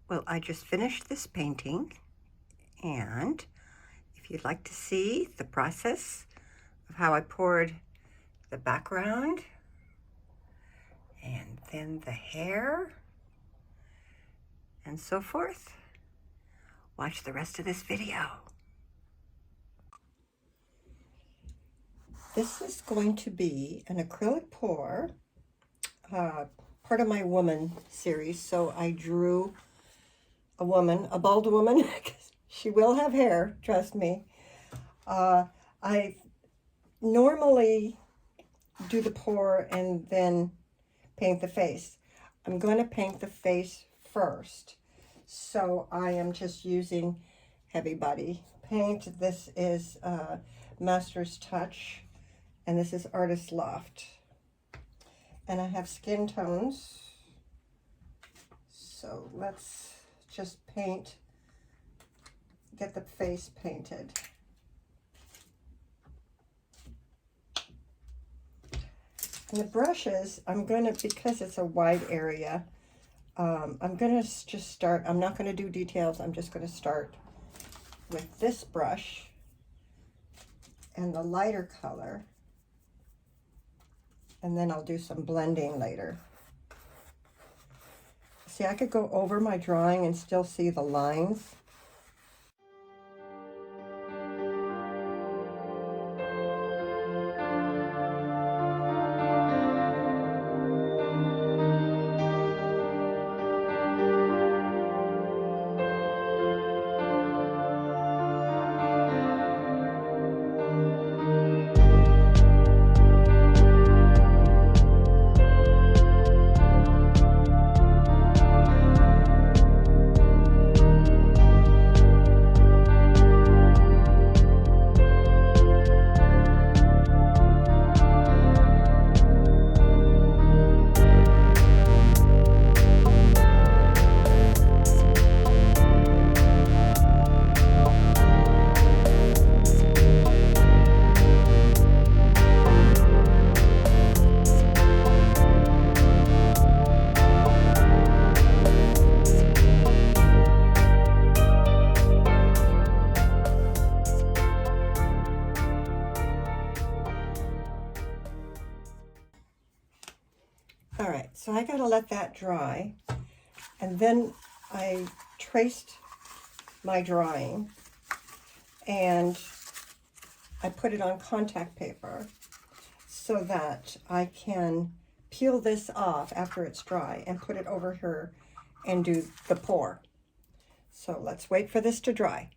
Well, I just finished this painting, and if you'd like to see the process of how I poured the background and then the hair and so forth, watch the rest of this video. This is going to be an acrylic pour, part of my woman series. So I drew a woman, a bald woman. She will have hair, trust me. I normally do the pour and then paint the face. I'm going to paint the face first. So I am just using heavy body paint. This is Master's Touch, and this is Artist Loft. And I have skin tones. So let's just paint, get the face painted. And the brushes, I'm gonna, because it's a wide area, I'm gonna just start, I'm not gonna do details, I'm just gonna start with this brush and the lighter color, and then I'll do some blending later. See, I could go over my drawing and still see the lines. All right, so I gotta let that dry, and then I traced my drawing and I put it on contact paper so that I can peel this off after it's dry and put it over here and do the pour. So let's wait for this to dry.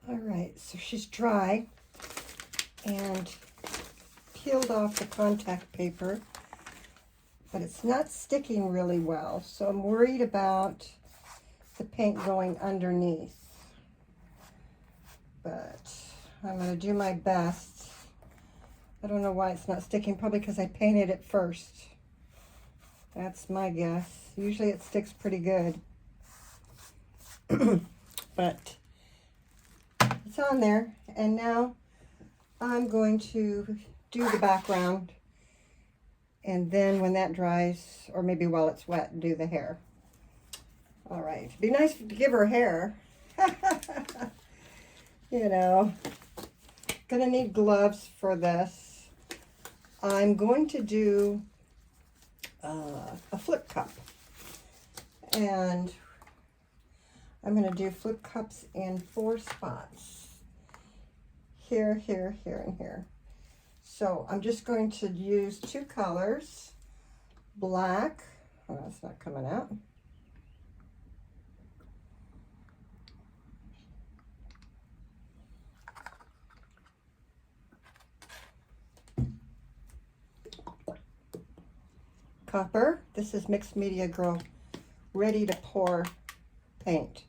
All right, so she's dry and peeled off the contact paper, but it's not sticking really well, so I'm worried about the paint going underneath. But I'm going to do my best. I don't know why it's not sticking, probably because I painted it first. That's my guess. Usually it sticks pretty good. But it's on there, and now I'm going to do the background, and then when that dries, or maybe while it's wet, do the hair. All right, it'd be nice to give her hair. You know, gonna need gloves for this. I'm going to do a flip cup, and I'm gonna do flip cups in 4 spots. Here, here, here, and here. So I'm just going to use 2 colors, black, oh, that's not coming out. Copper, this is Mixed Media Girl, ready to pour paint.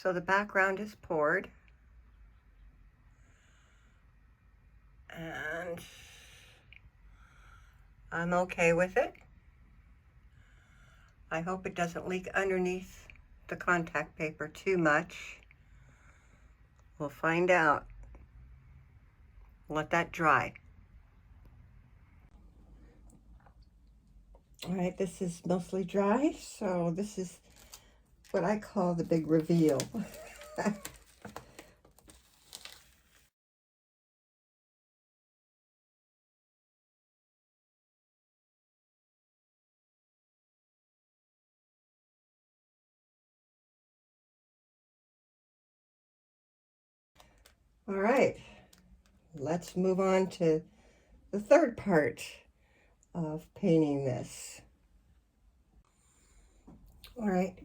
So the background is poured. And I'm okay with it. I hope it doesn't leak underneath the contact paper too much. We'll find out. Let that dry. All right, this is mostly dry, so this is what I call the big reveal. All right, let's move on to the third part of painting this. All right,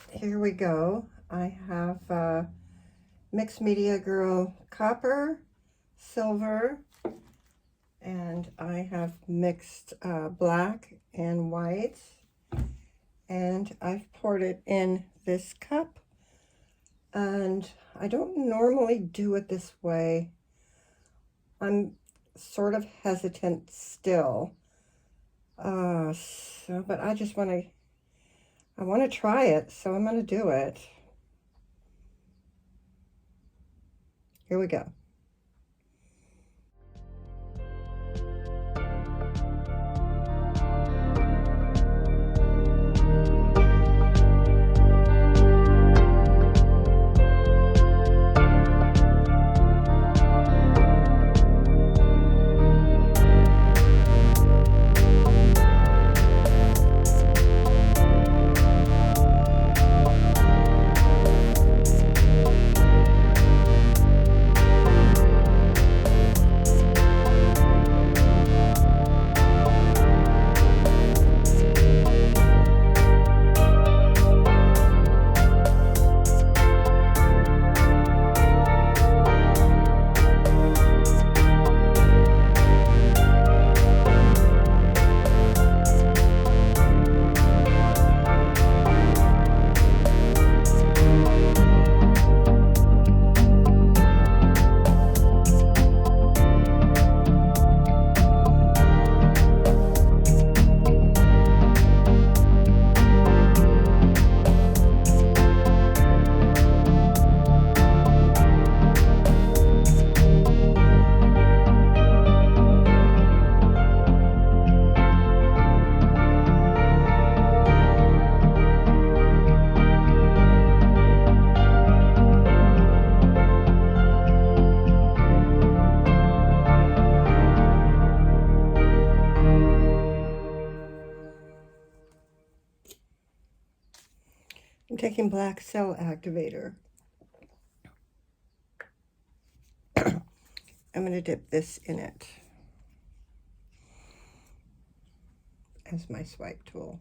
here we go. I have Mixed Media Girl Copper, Silver, and I have mixed black and white. And I've poured it in this cup. And I don't normally do it this way. I'm sort of hesitant still. But I just want to try it, so I'm going to do it. Here we go. I'm taking black cell activator. I'm going to dip this in it as my swipe tool.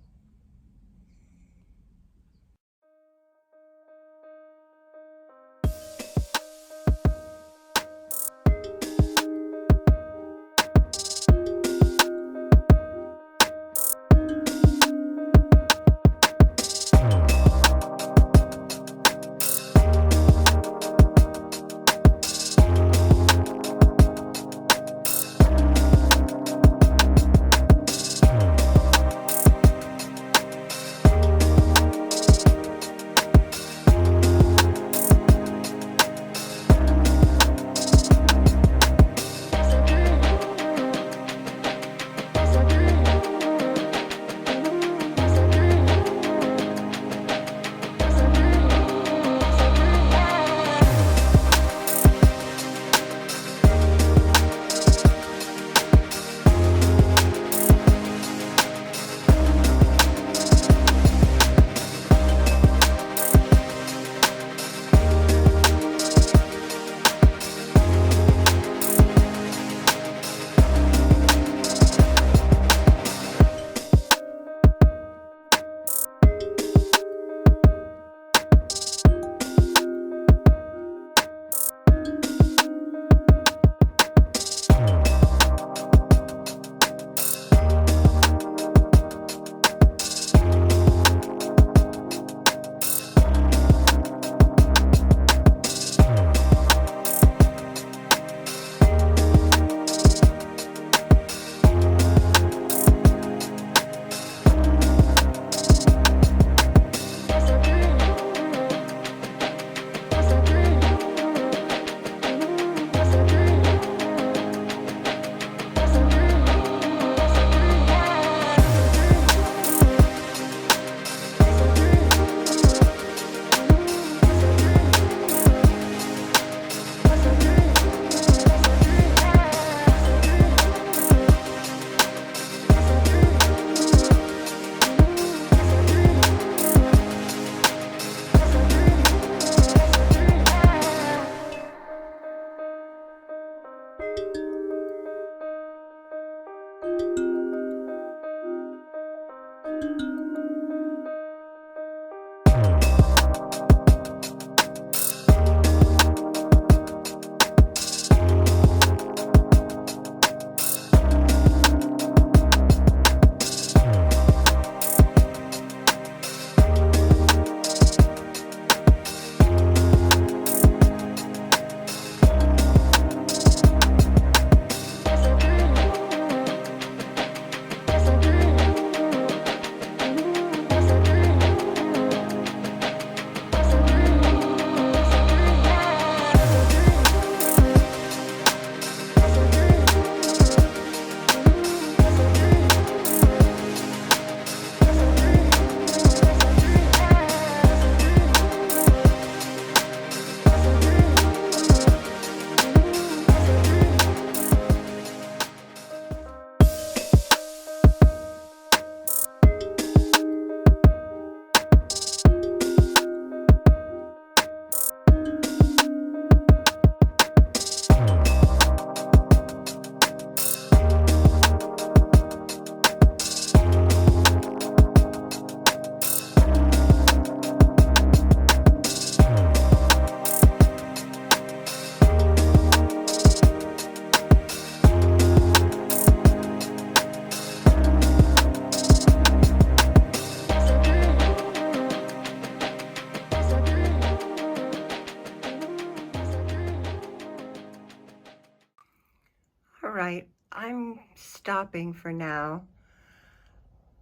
All right, I'm stopping for now.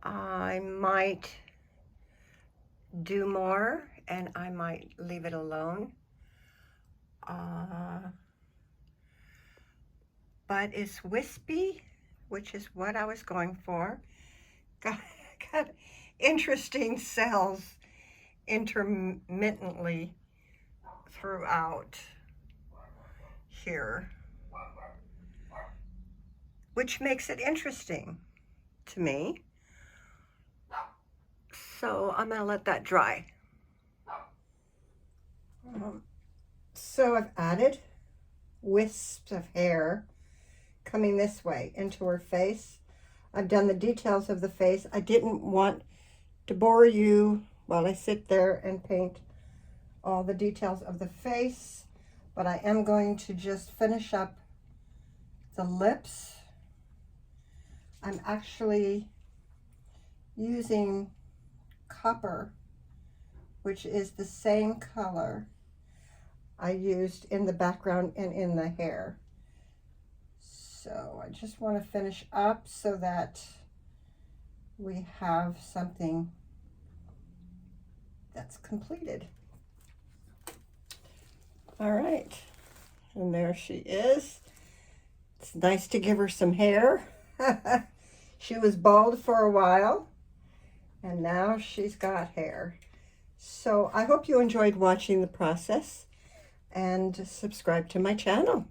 I might do more and I might leave it alone. But it's wispy, which is what I was going for. Got interesting cells intermittently throughout here, which makes it interesting to me. So I'm gonna let that dry. So I've added wisps of hair coming this way into her face. I've done the details of the face. I didn't want to bore you while I sit there and paint all the details of the face, but I am going to just finish up the lips. I'm actually using copper, which is the same color I used in the background and in the hair. So I just want to finish up so that we have something that's completed. All right, and there she is. It's nice to give her some hair. She was bald for a while, and now she's got hair. So I hope you enjoyed watching the process, and subscribe to my channel.